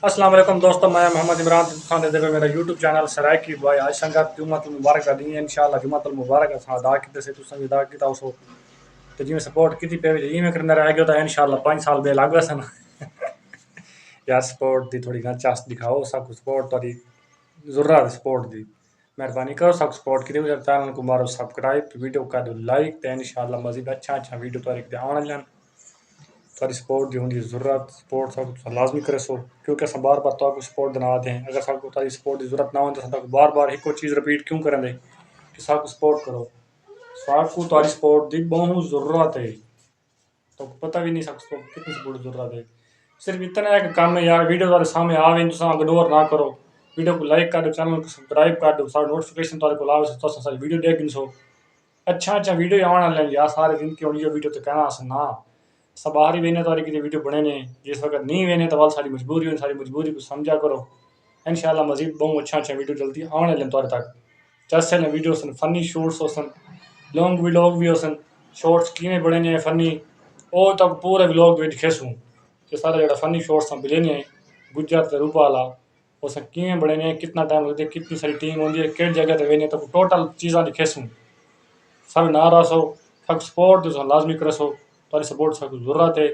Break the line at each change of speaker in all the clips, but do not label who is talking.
अस्सलाम वालेकुम दोस्तों, मैं मोहम्मद इमरान तुसान दे मेरा यूट्यूब चैनल सराय की भाई आज संगत जुम्मतुल मुबारक का दी इंशाल्लाह जुम्मतुल मुबारक असां अदा कीते से तुसां अदा कीता उसो ते जिवें सपोर्ट कीती पे जिवें करना रह गया था इंशाल्लाह 5 साल बे लग सन यार सपोर्ट दी थोड़ी चास दिखाओ सब सपोर्ट थोड़ी जरूरत है सपोर्ट दी मेहरबानी करो सब सपोर्ट की चैनल को मारो सब्सक्राइब वीडियो कर दो लाइक ते इंशाल्लाह मजीद अच्छा वीडियो तो आने लन सारी सपोर्ट दी होंदी ज़रूरत सपोर्ट सब लाजमी करे सो क्योंकि अस बार बार तो सपोर्ट देना आते हैं अगर सबको तारी सपोर्ट की जरूरत ना हो तो बार बार एक चीज़ रिपीट क्यों करें दे कि सबको सपोर्ट करो सबको तारी सपोर्ट दी बहुत ज़रूरत है तो पता भी नहीं सबको कितनी सपोर्ट की जरूरत है सिर्फ इतना एक काम है यार वीडियो तुम्हारे सामने आवे तुम इग्नोर ना करो वीडियो को लाइक कर दो चैनल को सब्सक्राइब कर दो सारे नोटिफिकेशन तुम्हारे को आवे तो सारी वीडियो देख सो अच्छा अच्छा वीडियो आने वाले यार सारे दिन की ऑडियो वीडियो तो कहना अस ना सब बाहर ही वेने तो कि वीडियो बने ने जिस वक्त नहीं वेने तो वाल सारी मजबूरी हो सारी मजबूरी को समझा करो इंशाल्लाह मजीद बहुत अच्छा वीडियो जल्दी आने लगे तुम तक जैसे ने वीडियो सन फनी शॉर्ट्स होसन लॉन्ग व्लॉग भी होसन शॉर्ट्स किमें बने ने फनी वो तक पूरे व्लॉग में दिखेसूँ कि सारे जो फनी शॉर्ट्स बिले ने गुजरात रूप वाला उस किमें बने ने कितना टाइम लगता है कितनी सारी टीम होती है किस जगह पे वेने तो टोटल चीज़ा दिखेसूँ सब नाराज हो सब सपोर्ट दो लाजमी करे सो तुम्हारी सपोर्ट सब जरूरत है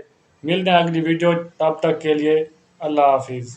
मिलते हैं अगली वीडियो तब तक के लिए अल्लाह हाफिज़।